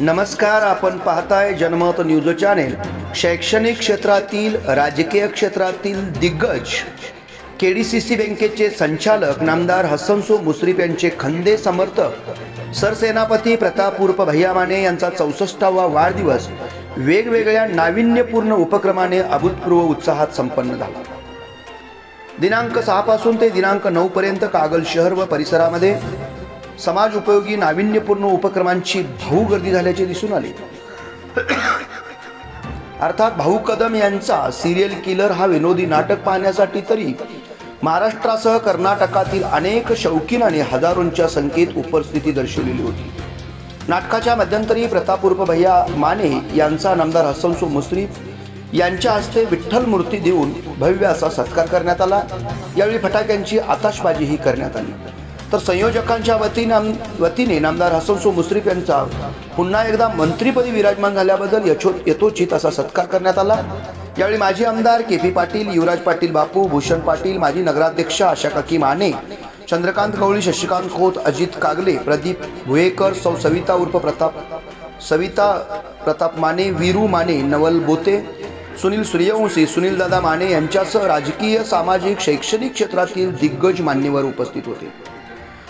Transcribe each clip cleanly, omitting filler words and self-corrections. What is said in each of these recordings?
नमस्कार, आपण पाहताय जनमत न्यूज चॅनेल। शैक्षणिक क्षेत्रातील, राजकीय क्षेत्रातील दिग्गज केडीसीसी बँकेचे संचालक नामदार हसनसो मुश्रीफ यांचे खंदे समर्थक सरसेनापती प्रताप उर्फ भैया माने यांचा 64वा वाढदिवस वेगवेगळ्या नाविन्यपूर्ण उपक्रमाने अभूतपूर्व उत्साहात संपन्न झाला। दिनांक 6 पासून ते दिनांक 9 पर्यंत कागल शहर व परिसरामध्ये समाज उपयोगी नाविन्यपूर्ण उपक्रमांची भाऊ गर्दी झाल्याचे दिसून आले। अर्थात भाऊ कदम यांचा सिरियल किलर हा विनोदी नाटक पाहण्यासाठी तरी महाराष्ट्रासह कर्नाटकातील अनेक शौकीन आणि हजारोंच्या संख्येत उपस्थिती दर्शवलेली होती। नाटकाच्या मध्यंतरी प्रताप उर्फ भैया माने यांचा नामदार हसनसो मुश्रीफ यांच्या हस्ते विठ्ठल मूर्ती देऊन भव्य असा सत्कार करण्यात आला। यावेळी फटाक्यांची आताशबाजीही करण्यात आली। तर संयोजकांच्या वतीने नामदार हसनसो मुश्रीफ यांचा पुन्हा एकदा मंत्रीपदी विराजमान झाल्याबद्दल यथोचित असा सत्कार करण्यात आला। यावेळी माजी आमदार केपी पाटील, युवराज पाटील बापू, भूषण पाटील, माजी नगराध्यक्ष आशा काकी माने, चंद्रकांत कवळी, शशिकांत खोत, अजित कागले, प्रदीप भुयेकर, सविता प्रताप माने, वीरू माने, नवल बोते, सुनील सूर्यवंशी, सुनील दादा माने यांच्यासह राजकीय, सामाजिक, शैक्षणिक क्षेत्रातील दिग्गज मान्यवर उपस्थित होते।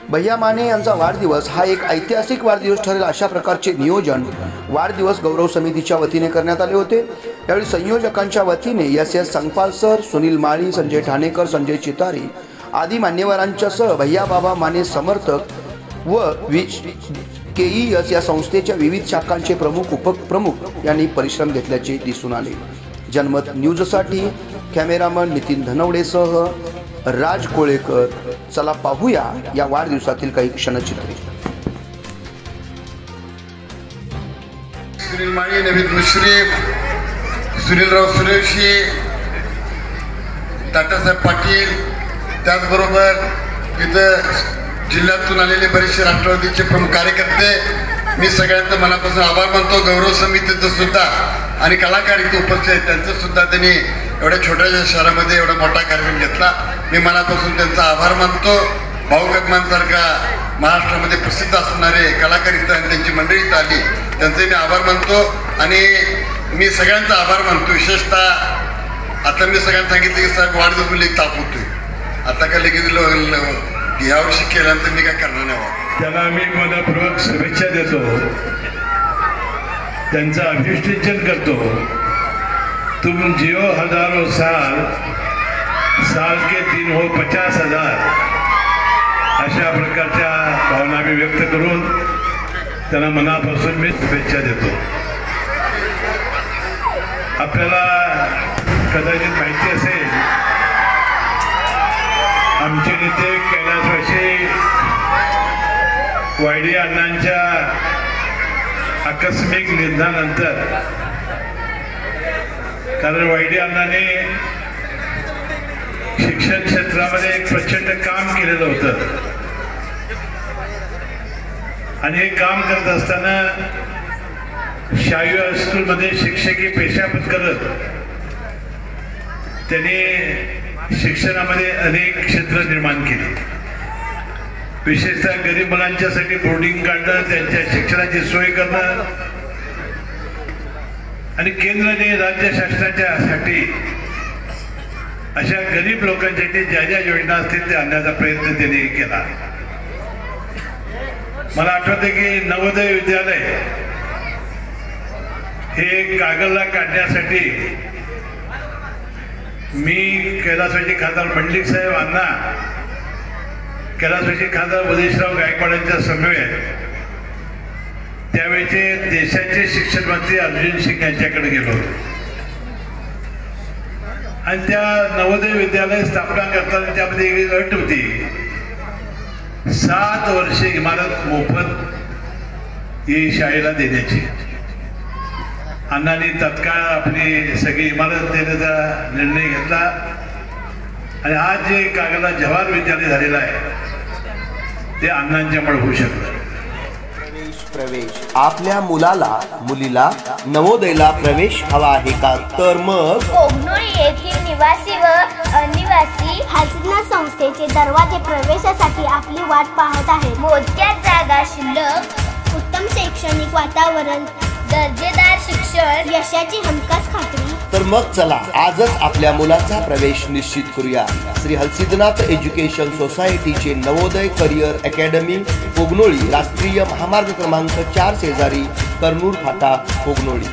भैया माने यांचा वाढदिवस हा एक ऐतिहासिक वाढदिवस ठरेल अशा प्रकारचे नियोजन वाढदिवस गौरव समितीच्या वतीने करण्यात आले होते। यावेळी संयोजकांच्या वतीने एस संगपाल सर, सुनील माळी, संजय ठाणेकर, संजय चितारी आदी मान्यवरांच्यासह भैया बाबा माने समर्थक व KES या संस्थेच्या विविध शाखांचे प्रमुख, उपप्रमुख यांनी परिश्रम घेतल्याचे दिसून आले। जनमत न्यूजसाठी कॅमेरामन नितीन धनवडेसह राज कोळेकर। चला पाहूया या वाढदिवसातील काही क्षणचित्रे। सुनील माळी, नवीन मुश्रीफ, सुनीलराव सुरेशी, तात्यासाहेब पाटील, त्याचबरोबर इथं जिल्ह्यातून आलेले बरेचसे राष्ट्रवादीचे प्रमुख कार्यकर्ते, मी सगळ्यांचा मनापासून आभार मानतो। गौरव समितीचं सुद्धा आणि कलाकार इथे उपस्थित आहेत, त्यांचं सुद्धा त्यांनी एवढ्या छोट्याशा शहरामध्ये एवढा मोठा कार्यक्रम घेतला, मी मनापासून त्यांचा आभार मानतो। भाऊ कदमांसारखा महाराष्ट्रामध्ये प्रसिद्ध असणारे कलाकार इथं आणि त्यांची मंडळी इथं आली, त्यांचे मी आभार मानतो आणि मी सगळ्यांचा आभार मानतो। विशेषतः आता मी सगळ्यांना सांगितलं की साहेब वाढदिवस मी ताप होतोय, आता काय लगेच यावर्षी केल्यानंतर मी काय करणार नाही। त्यांना मी मनपूर्वक शुभेच्छा देतो, त्यांचं अभिष्टिंचन करतो। तुम जियो हजारों साल, साल के दिन हो 50,000, अशा प्रकारच्या भावना मी व्यक्त करून त्यांना मनापासून मी शुभेच्छा देतो। आपल्याला कदाचित माहिती असेल, आमचे नेते कैलासवासी वायडी अण्णांच्या आकस्मिक निधनानंतर, कारण वायडी अण्णांनी शिक्षण क्षेत्रामध्ये एक प्रचंड काम केलेलं होतं आणि हे काम करत असताना शाहू हायस्कूलमध्ये शिक्षकी पेशा पत्करत त्यांनी शिक्षणामध्ये अनेक क्षेत्र निर्माण केली। विशेषतः गरीब मुलांच्यासाठी बोर्डिंग काढणं, त्यांच्या शिक्षणाची सोय करणं आणि केंद्राने राज्य शासनाच्यासाठी अशा गरीब लोकांसाठी ज्या ज्या योजना असतील ते आणण्याचा प्रयत्न त्यांनी केला। मला आठवते की नवोदय विद्यालय हे कागलला काढण्यासाठी मी कैलासवासी खासदार मंडलिक साहेब अण्णा, कैलासवासी खासदार उदयशराव गायकवाडांच्या समवेत त्यावेळेचे देशाचे शिक्षण मंत्री अर्जुन सिंग यांच्याकडे गेलो आणि त्या नवोदय विद्यालय स्थापना करताना त्यामध्ये एक अट होती, 7 वर्षे इमारत मोफत ही शाळेला देण्याची। अण्णांनी तत्काळ आपली सगळी इमारत देण्याचा निर्णय घेतला आणि आज जे कागलला जवाहर विद्यालय झालेलं आहे ते अण्णांच्यामुळे होऊ शकलं। प्रवेश आपल्या मुलीला नवोदयला प्रवेश हवा आहे का? तर मग कोगनूर येथील निवासी व अनिवासी हसना संस्थेचे दरवाजे प्रवेशासाठी आपली वाट पाहत आहेत। मोजक्या जागा शिल्लक, उत्तम शैक्षणिक वातावरण, दर्जेदार शिक्षण, यशाची हमखास खात्री. तर मग चला आजच आपल्या मुलाचा प्रवेश निश्चित करूया. श्री हलसिद्धनाथ एज्युकेशन सोसायटीचे नवोदय करिअर अकॅडमी पोगनोळी, राष्ट्रीय महामार्ग क्रमांक 4 शेजारी कर्नूर फाटा पोगनोळी.